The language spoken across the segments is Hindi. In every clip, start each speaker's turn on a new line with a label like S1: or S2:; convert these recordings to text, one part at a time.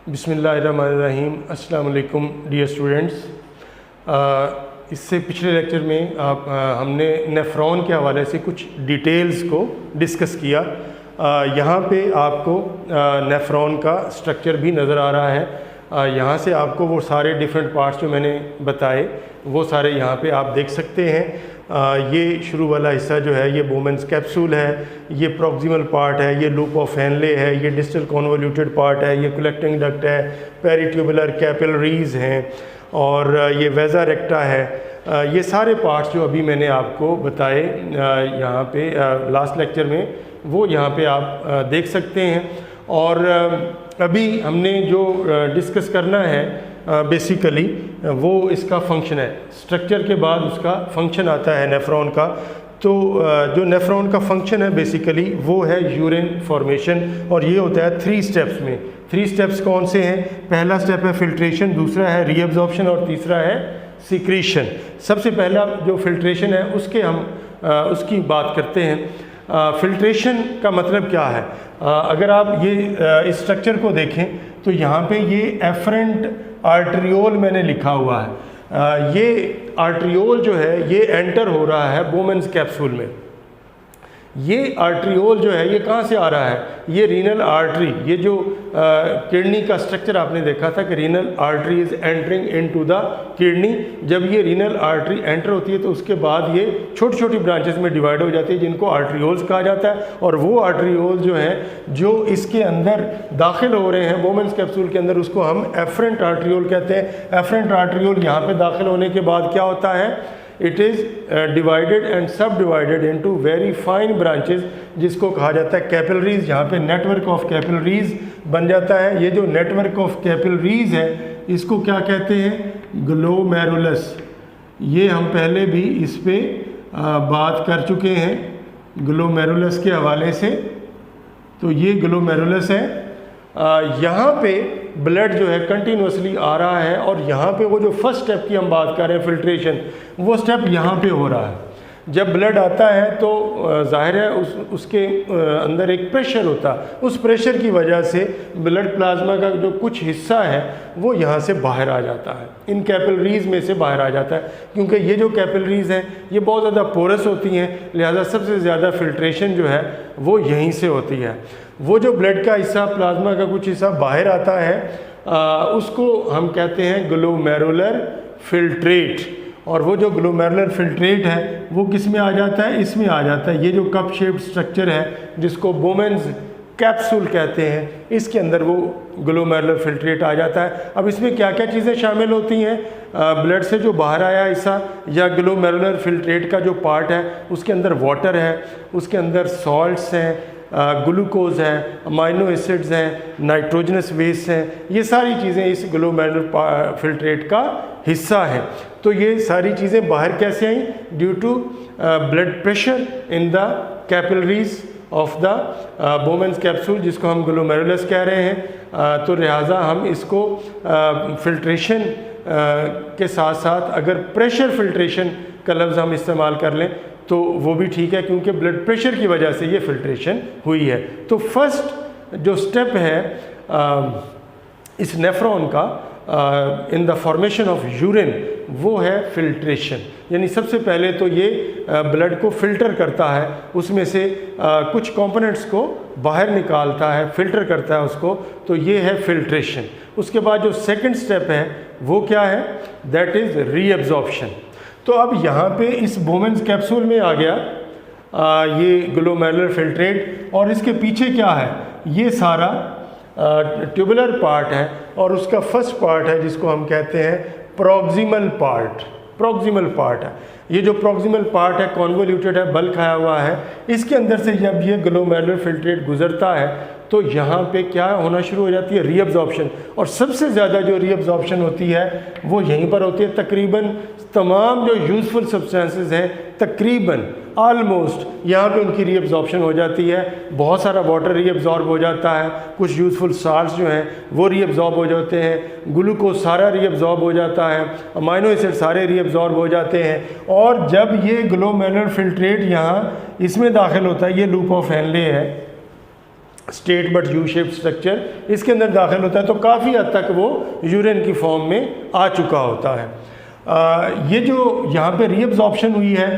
S1: बिस्मिल्लाहिर्रहमानिर्रहीम। अस्सलाम वालेकुम डियर स्टूडेंट्स। इससे पिछले लेक्चर में हमने नेफ्रॉन के हवाले से कुछ डिटेल्स को डिस्कस किया। यहाँ पे आपको नेफ्रॉन का स्ट्रक्चर भी नज़र आ रहा है। यहाँ से आपको वो सारे डिफरेंट पार्ट्स जो मैंने बताए वो सारे यहाँ पे आप देख सकते हैं। ये शुरू वाला हिस्सा जो है ये बोमेंस कैप्सूल है, ये प्रॉक्सिमल पार्ट है, ये लूप ऑफ हेनले है, ये डिस्टल कॉन्वोल्यूटेड पार्ट है, ये कलेक्टिंग डक्ट है, पेरिट्यूबुलर कैपिलरीज़ हैं और ये वेजा रेक्टा है। ये सारे पार्ट्स जो अभी मैंने आपको बताए यहाँ पे लास्ट लेक्चर में, वो यहाँ पे आप देख सकते हैं। और अभी हमने जो डिस्कस करना है बेसिकली वो इसका फंक्शन है। स्ट्रक्चर के बाद उसका फंक्शन आता है नेफ्रॉन का। तो जो नेफ्रॉन का फंक्शन है बेसिकली वो है यूरिन फॉर्मेशन, और ये होता है 3 स्टेप्स में। 3 स्टेप्स कौन से हैं? पहला स्टेप है फिल्ट्रेशन, दूसरा है रीअब्जॉर्प्शन और तीसरा है सीक्रीशन। सबसे पहला जो फिल्ट्रेशन है उसकी बात करते हैं। फिल्ट्रेशन का मतलब क्या है? अगर आप ये इस स्ट्रक्चर को देखें तो यहाँ पे ये एफरेंट आर्टरियोल मैंने लिखा हुआ है। ये आर्टरियोल जो है ये एंटर हो रहा है बोमेंस कैप्सूल में। ये आर्टरियोल जो है ये कहाँ से आ रहा है? ये रीनल आर्टरी, ये जो किडनी का स्ट्रक्चर आपने देखा था कि renal artery is entering into the kidney. जब ये रीनल आर्टरी एंटर होती है तो उसके बाद ये छोटी छोटी ब्रांचेस में डिवाइड हो जाती है जिनको आर्टरियोल्स कहा जाता है। और वो आर्टरियोल्स जो हैं जो इसके अंदर दाखिल हो रहे हैं बोमेंस कैप्सूल के अंदर, उसको हम एफरेंट आर्टरियोल कहते हैं। एफरेंट आर्टरियोल यहाँ पे दाखिल होने के बाद क्या होता है? इट इज़ डिवाइडेड एंड सब divided into very fine branches जिसको कहा जाता है कैपिलरीज। यहाँ पे नेटवर्क ऑफ कैपिलरीज बन जाता है। ये जो नेटवर्क ऑफ कैपिलरीज है इसको क्या कहते हैं? ग्लोमेरुलस। ये हम पहले भी इस पे बात कर चुके हैं ग्लोमेरुलस के हवाले से। तो ये ग्लोमेरुलस है। यहाँ पे ब्लड जो है कंटिन्यूसली आ रहा है और यहाँ पे वो जो फर्स्ट स्टेप की हम बात कर रहे हैं फिल्ट्रेशन, वो स्टेप यहाँ पे हो रहा है। जब ब्लड आता है तो जाहिर है उसके अंदर एक प्रेशर होता है। उस प्रेशर की वजह से ब्लड प्लाज्मा का जो कुछ हिस्सा है वो यहाँ से बाहर आ जाता है, इन कैपिलरीज़ में से बाहर आ जाता है। क्योंकि ये जो कैपिलरीज़ हैं ये बहुत ज़्यादा पोरस होती हैं, लिहाजा सबसे ज़्यादा फिल्ट्रेशन जो है वो यहीं से होती है। वो जो ब्लड का हिस्सा, प्लाज्मा का कुछ हिस्सा बाहर आता है उसको हम कहते हैं ग्लोमेरुलर फिल्ट्रेट। और वो जो ग्लोमेरुलर फिल्ट्रेट है वो किस में आ जाता है? इसमें आ जाता है। ये जो कप शेप्ड स्ट्रक्चर है जिसको बोमेंस कैप्सूल कहते हैं, इसके अंदर वो ग्लोमेरुलर फिल्ट्रेट आ जाता है। अब इसमें क्या क्या चीज़ें शामिल होती हैं? ब्लड से जो बाहर आया हिस्सा या ग्लोमेरुलर फिल्ट्रेट का जो पार्ट है उसके अंदर वाटर है, उसके अंदर सॉल्ट्स हैं, ग्लूकोज है, अमाइनो एसिड्स हैं, नाइट्रोजनस वेस्ट हैं। ये सारी चीज़ें इस ग्लोमेरुलर फिल्ट्रेट का हिस्सा है। तो ये सारी चीज़ें बाहर कैसे आई? Due to blood pressure in the capillaries of the Bowman's capsule, जिसको हम ग्लोमेरुलस कह रहे हैं। तो लिहाजा हम इसको फिल्ट्रेशन के साथ साथ अगर प्रेशर फिल्ट्रेशन का लफ्ज़ हम इस्तेमाल कर लें तो वो भी ठीक है, क्योंकि ब्लड प्रेशर की वजह से ये फिल्ट्रेशन हुई है। तो फर्स्ट जो स्टेप है इस नेफ्रॉन का in the formation of urine वो है फिल्ट्रेशन। यानी सबसे पहले तो ये ब्लड को फ़िल्टर करता है, उसमें से कुछ कंपोनेंट्स को बाहर निकालता है, फ़िल्टर करता है उसको। तो ये है फिल्ट्रेशन। उसके बाद जो सेकंड स्टेप है वो क्या है? That is reabsorption. तो अब यहाँ पे इस बोमेंस कैप्सूल में आ गया ये ग्लोमेरुलर फिल्ट्रेट, और इसके पीछे क्या है? ये सारा ट्यूबुलर पार्ट है और उसका फर्स्ट पार्ट है जिसको हम कहते हैं प्रॉक्सिमल पार्ट। प्रॉक्सिमल पार्ट है। ये जो प्रॉक्सिमल पार्ट है कॉन्वोल्यूटेड है, बल खाया हुआ है। इसके अंदर से जब ये ग्लोमेरुलर फिल्ट्रेट गुजरता है तो यहाँ पे क्या होना शुरू हो जाती है? रीअब्जॉर्प्शन। और सबसे ज़्यादा जो रीअब्जॉर्प्शन होती है वो यहीं पर होती है। तकरीबन तमाम जो यूज़फुल सब्सटेंसेस हैं तकरीबन ऑलमोस्ट यहाँ पे उनकी रीअब्जॉर्प्शन हो जाती है। बहुत सारा वाटर रीअब्जॉर्ब हो जाता है, कुछ यूज़फुल साल्ट्स जो हैं वो रीअब्जॉर्ब हो जाते हैं, ग्लूकोज सारा रीअब्जॉर्ब हो जाता है, अमाइनो एसिड सारे रीअब्जॉर्ब हो जाते हैं। और जब ये ग्लोमेरुलर फिल्ट्रेट यहाँ इसमें दाखिल होता है, ये लूप ऑफ हेनले है, straight but U shape structure इसके अंदर दाखिल होता है, तो काफ़ी हद तक वो यूरिन की फॉर्म में आ चुका होता है। ये जो यहाँ पे रीअब्जॉर्प्शन हुई है,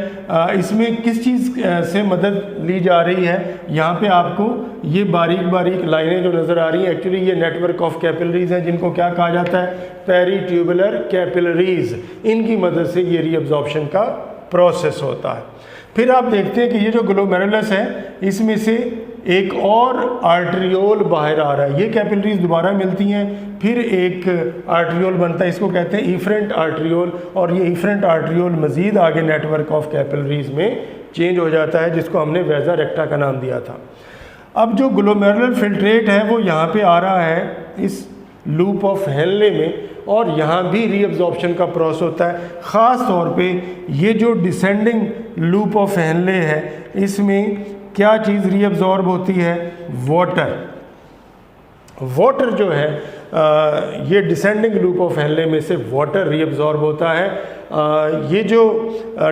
S1: इसमें किस चीज़ से मदद ली जा रही है? यहाँ पे आपको ये बारीक बारीक लाइनें जो नज़र आ रही हैं, एक्चुअली ये नेटवर्क ऑफ कैपिलरीज हैं, जिनको क्या कहा जाता है? Peritubular capillaries. इनकी मदद से ये रीअब्जॉर्प्शन का प्रोसेस होता है। फिर आप देखते हैं कि ये जो ग्लोमेरुलस है, इसमें से एक और आर्टरियोल बाहर आ रहा है। ये कैपिलरीज दोबारा मिलती हैं, फिर एक आर्टरियोल बनता है, इसको कहते हैं इफरेंट आर्टरियोल, और ये इफरेंट आर्टरियोल मज़ीद आगे नेटवर्क ऑफ कैपिलरीज में चेंज हो जाता है, जिसको हमने वेजा रेक्टा का नाम दिया था। अब जो ग्लोमेरुलर फिल्ट्रेट है वो यहाँ पे आ रहा है इस लूप ऑफ हेनले में, और यहाँ भी रीअब्जॉर्प्शन का प्रोसेस होता है। ख़ास तौर पे ये जो डिसेंडिंग लूप ऑफ हेनले है, इसमें क्या चीज़ रीअब्जॉर्ब होती है? वाटर। वाटर जो है ये डिसेंडिंग लूप ऑफ हेनले में से वाटर रीअब्जॉर्ब होता है। ये जो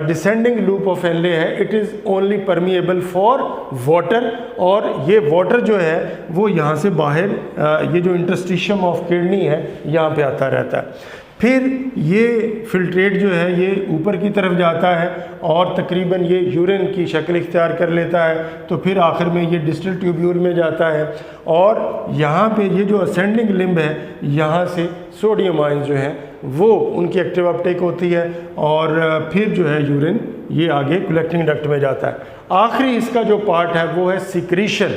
S1: डिसेंडिंग लूप ऑफ हेनले है, it is only permeable for water, और ये वाटर जो है वो यहाँ से बाहर ये जो इंटरस्टिशियम ऑफ किडनी है यहाँ पे आता रहता है। फिर ये फिल्ट्रेट जो है ये ऊपर की तरफ जाता है और तकरीबन ये यूरिन की शक्ल इख्तियार कर लेता है, तो फिर आखिर में ये डिस्टल ट्यूब्यूल में जाता है, और यहाँ पे ये जो असेंडिंग लिम्ब है, यहाँ से सोडियम आयंस जो हैं वो उनकी एक्टिव अपटेक होती है, और फिर जो है यूरिन ये आगे कलेक्टिंग डक्ट में जाता है। आखिरी इसका जो पार्ट है वो है सिक्रीशन।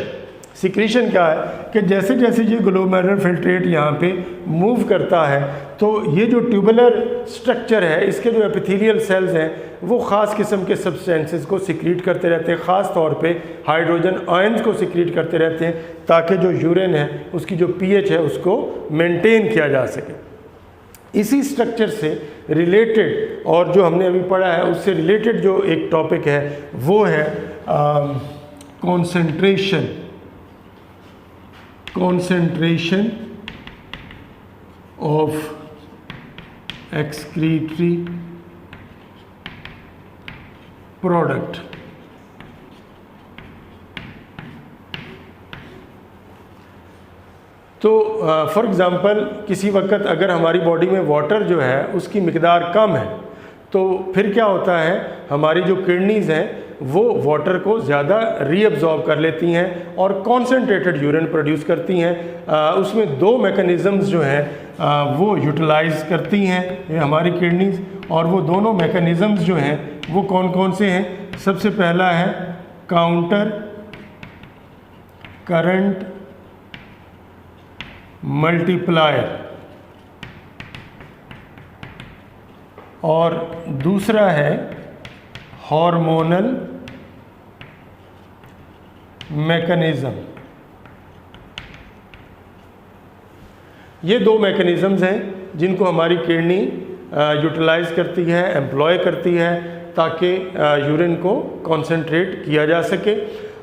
S1: सिक्रीशन क्या है कि जैसे जैसे ये ग्लोमेरुलर फिल्ट्रेट यहाँ पे मूव करता है, तो ये जो ट्यूबुलर स्ट्रक्चर है, इसके जो एपिथेलियल सेल्स हैं वो ख़ास किस्म के सब्सटेंसेस को सिक्रीट करते रहते हैं, ख़ास तौर पे हाइड्रोजन आयंस को सिक्रीट करते रहते हैं, ताकि जो यूरिन है उसकी जो पीएच है उसको मेंटेन किया जा सके। इसी स्ट्रक्चर से रिलेटेड, और जो हमने अभी पढ़ा है उससे रिलेटेड जो एक टॉपिक है वो है concentration of excretory product। तो फॉर एग्ज़ाम्पल किसी वक्त अगर हमारी बॉडी में वाटर जो है उसकी मिकदार कम है, तो फिर क्या होता है, हमारी जो किडनीज़ हैं वो वाटर को ज़्यादा रीअब्जॉर्ब कर लेती हैं और कॉन्सेंट्रेटेड यूरिन प्रोड्यूस करती हैं। उसमें दो मैकेनिज़म्स जो हैं वो यूटिलाइज़ करती हैं ये हमारी किडनीज़, और वो दोनों मैकेनिज़म्स जो हैं वो कौन कौन से हैं? सबसे पहला है काउंटर करंट मल्टीप्लायर, और दूसरा है हार्मोनल मैकेनिज़्म। ये दो मैकेनिज़म्स हैं जिनको हमारी किडनी यूटिलाइज़ करती है, एम्प्लॉय करती है, ताकि यूरिन को कॉन्सेंट्रेट किया जा सके।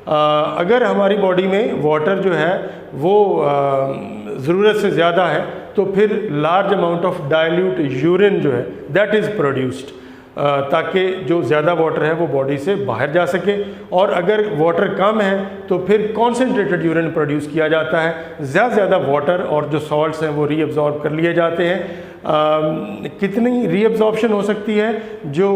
S1: अगर हमारी बॉडी में वाटर जो है वो ज़रूरत से ज़्यादा है, तो फिर large amount of dilute urine जो है दैट इज़ प्रोड्यूस्ड, ताकि जो ज़्यादा वाटर है वो बॉडी से बाहर जा सके। और अगर वाटर कम है तो फिर कॉन्सेंट्रेटेड यूरिन प्रोड्यूस किया जाता है, ज़्यादा वाटर और जो सॉल्ट्स हैं वो रीअब्जॉर्ब कर लिए जाते हैं। कितनी रीअब्जॉर्प्शन हो सकती है? जो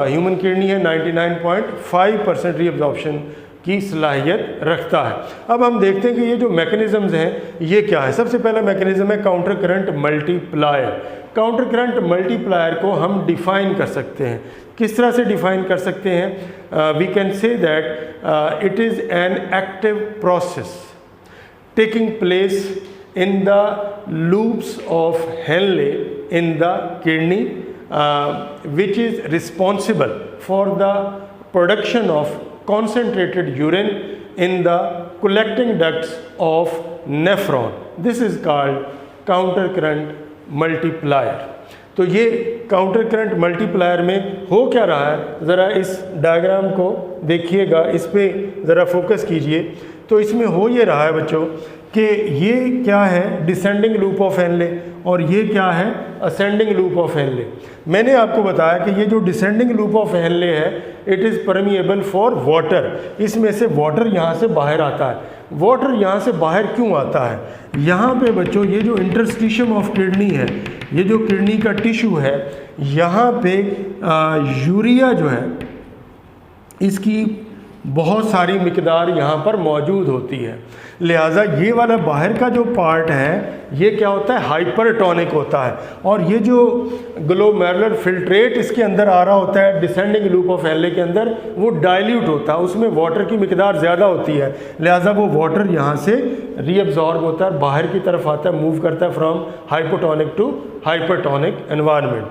S1: ह्यूमन किडनी है 99.5% रीअब्जॉर्प्शन की सलाहियत रखता है। अब हम देखते हैं कि ये जो मैकेनिज़म्स हैं ये क्या है। सबसे पहला मैकेनिज़्म है counter current multiplier. Counter current multiplier को हम डिफ़ाइन कर सकते हैं। किस तरह से डिफ़ाइन कर सकते हैं? We can say that it is an active process taking place in the loops of Henle in the kidney, which is responsible for the production of concentrated urine in the collecting ducts of nephron. This is called counter current multiplier. तो ये काउंटर करंट मल्टीप्लायर में हो क्या रहा है, ज़रा इस डायग्राम को देखिएगा, इस पे ज़रा फोकस कीजिए। तो इसमें हो ये रहा है बच्चों कि ये क्या है, डिसेंडिंग लूप ऑफ हेनले, और ये क्या है, असेंडिंग लूप ऑफ हेनले। मैंने आपको बताया कि ये जो डिसेंडिंग लूप ऑफ हेनले है it is permeable for water. इसमें से वाटर यहाँ से बाहर आता है, वाटर यहाँ से बाहर क्यों आता है? यहाँ पे बच्चों ये जो इंटरस्टिशियम ऑफ किडनी है, ये जो किडनी का टिश्यू है, यहाँ पे यूरिया जो है इसकी बहुत सारी मिकदार यहाँ पर मौजूद होती है। लिहाजा ये वाला बाहर का जो पार्ट है ये क्या होता है? हाइपरटोनिक होता है। और ये जो ग्लोमेरुलर फिल्ट्रेट इसके अंदर आ रहा होता है डिसेंडिंग लूप ऑफ एले के अंदर, वो डाइल्यूट होता है, उसमें वाटर की मिकदार ज़्यादा होती है। लिहाजा वो वाटर यहाँ से रीअब्जॉर्ब होता है, बाहर की तरफ आता है, मूव करता है from hypotonic to hypertonic environment.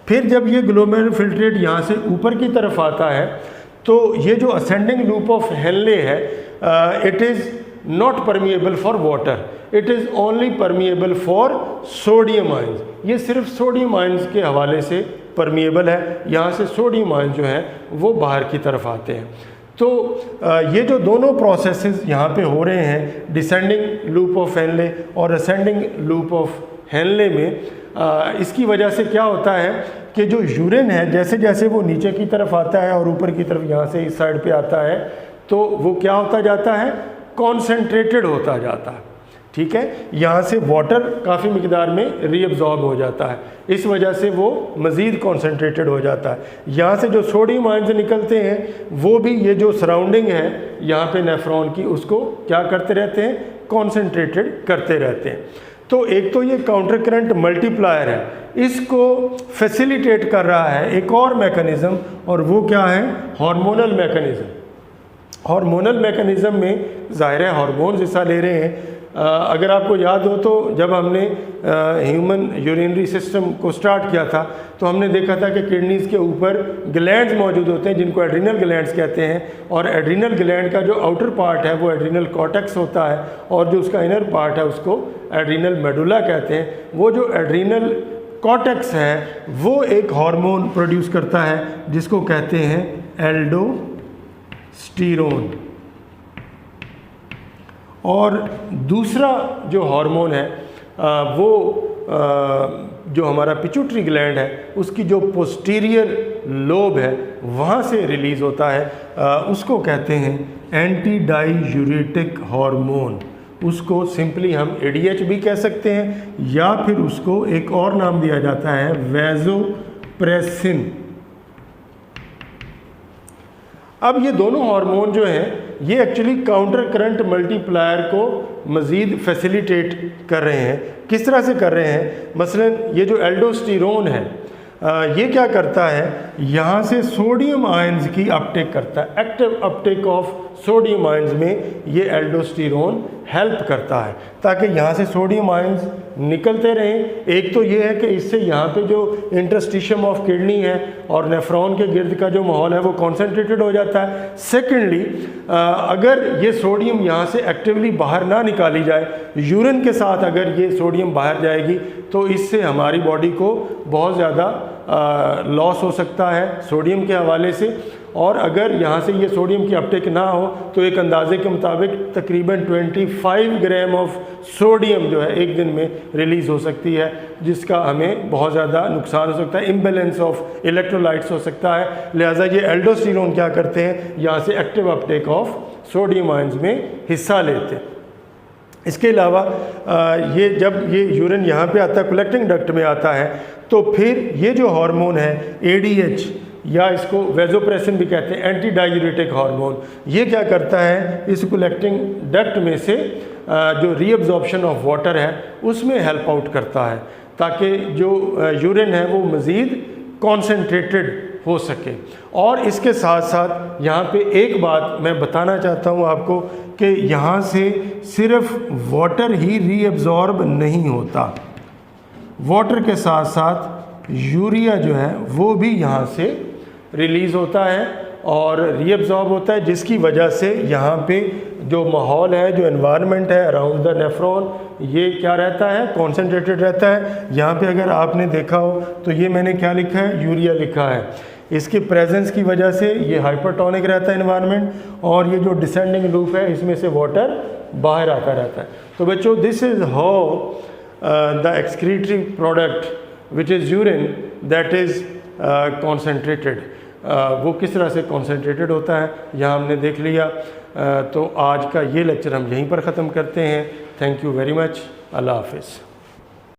S1: फिर जब ये ग्लोमेरुलर फिल्ट्रेट यहाँ से ऊपर की तरफ आता है तो ये जो असेंडिंग लूप ऑफ हेनले है, it is not permeable for water, it is only permeable for sodium ions. ये सिर्फ सोडियम आयंस के हवाले से परमिएबल है। यहाँ से सोडियम आयंस जो हैं वो बाहर की तरफ आते हैं। तो ये जो दोनों प्रोसेसेस यहाँ पे हो रहे हैं, डिसेंडिंग लूप ऑफ हेनले और असेंडिंग लूप ऑफ हेनले में, इसकी वजह से क्या होता है कि जो यूरिन है जैसे जैसे वो नीचे की तरफ आता है और ऊपर की तरफ यहाँ से इस साइड पे आता है, तो वो क्या होता जाता है? कॉन्सेंट्रेटेड होता जाता है। ठीक है, यहाँ से वाटर काफ़ी मिकदार में रीअब्जॉर्ब हो जाता है, इस वजह से वो मज़ीद कॉन्सेंट्रेटेड हो जाता है। यहाँ से जो सोडियम आयंस निकलते हैं वो भी ये जो सराउंडिंग है यहाँ पे नेफ्रॉन की, उसको क्या करते रहते हैं? कॉन्सेंट्रेटेड करते रहते हैं। तो एक तो ये काउंटर करंट मल्टीप्लायर है, इसको फैसिलिटेट कर रहा है एक और मैकेनिज़्म, और वो क्या है? Hormonal mechanism. हार्मोनल मैकेनिज़्म में ज़ाहिर है हार्मोन्स हिस्सा ले रहे हैं। अगर आपको याद हो तो जब हमने ह्यूमन यूरिनरी सिस्टम को स्टार्ट किया था तो हमने देखा था कि किडनीज़ के ऊपर ग्लैंड्स मौजूद होते हैं जिनको एड्रीनल ग्लैंड्स कहते हैं, और एड्रीनल ग्लैंड का जो आउटर पार्ट है वो एड्रीनल कॉर्टेक्स होता है, और जो उसका इनर पार्ट है उसको एड्रीनल मेडुला कहते हैं। वो जो एड्रीनल कॉर्टेक्स है वो एक हार्मोन प्रोड्यूस करता है जिसको कहते हैं एल्डोस्टेरोन। और दूसरा जो हार्मोन है वो जो हमारा पिट्यूटरी ग्लैंड है उसकी जो पोस्टीरियर लोब है वहाँ से रिलीज़ होता है, उसको कहते हैं एंटी डाईयूरेटिक हार्मोन। उसको सिंपली हम ADH भी कह सकते हैं, या फिर उसको एक और नाम दिया जाता है वैसोप्रेसिन। अब ये दोनों हार्मोन जो हैं ये एक्चुअली काउंटर करंट मल्टीप्लायर को मज़ीद फैसिलिटेट कर रहे हैं। किस तरह से कर रहे हैं? मसलन ये जो एल्डोस्टेरोन है ये क्या करता है? यहाँ से सोडियम आयंस की अपटेक करता है। Active Uptake of sodium ions में ये एल्डोस्टेरोन हेल्प करता है ताकि यहाँ से सोडियम आयंस निकलते रहें। एक तो ये है कि इससे यहाँ पे जो इंटरस्टिशियम ऑफ किडनी है और नेफ्रॉन के गिर्द का जो माहौल है वो कॉन्सेंट्रेटेड हो जाता है। सेकेंडली, अगर ये सोडियम यहाँ से एक्टिवली बाहर ना निकाली जाए, यूरिन के साथ अगर ये सोडियम बाहर जाएगी तो इससे हमारी बॉडी को बहुत ज़्यादा लॉस हो सकता है सोडियम के हवाले से। और अगर यहाँ से ये सोडियम की अपटेक ना हो तो एक अंदाजे के मुताबिक तकरीबन 25 ग्राम ऑफ सोडियम जो है एक दिन में रिलीज़ हो सकती है, जिसका हमें बहुत ज़्यादा नुकसान हो सकता है, इम्बैलेंस ऑफ इलेक्ट्रोलाइट्स हो सकता है। लिहाजा ये एल्डोस्टेरोन क्या करते हैं? यहाँ से active Uptake of sodium ions में हिस्सा लेते हैं। इसके अलावा ये जब ये यूरिन यहाँ पे आता है, कलेक्टिंग डक्ट में आता है, तो फिर ये जो हार्मोन है ADH या इसको वैसोप्रेसिन भी कहते हैं, एंटी डायूरेटिक हार्मोन, ये क्या करता है? इस कलेक्टिंग डक्ट में से जो रीअब्जॉर्प्शन ऑफ वाटर है उसमें हेल्प आउट करता है ताकि जो यूरिन है वो मज़ीद कॉन्सेंट्रेटेड हो सके। और इसके साथ साथ यहाँ पे एक बात मैं बताना चाहता हूँ आपको कि यहाँ से सिर्फ वाटर ही रीअब्जॉर्ब नहीं होता, वाटर के साथ साथ यूरिया जो है वो भी यहाँ से रिलीज़ होता है और रीअब्जॉर्ब होता है, जिसकी वजह से यहाँ पे जो माहौल है, जो एनवायरनमेंट है अराउंड द नेफ्रॉन, ये क्या रहता है? कॉन्सेंट्रेटेड रहता है। यहाँ पे अगर आपने देखा हो तो ये मैंने क्या लिखा है? यूरिया लिखा है। इसके प्रेजेंस की वजह से ये हाइपरटोनिक रहता है एनवायरनमेंट, और ये जो डिसेंडिंग लूप है इसमें से वाटर बाहर आता रहता है। तो बच्चों, this is how the excretory product which is urine that is concentrated. वो किस तरह से कॉन्सेंट्रेटेड होता है यहाँ हमने देख लिया। तो आज का ये लेक्चर हम यहीं पर ख़त्म करते हैं। Thank you very much. अल्लाह हाफ़िज़।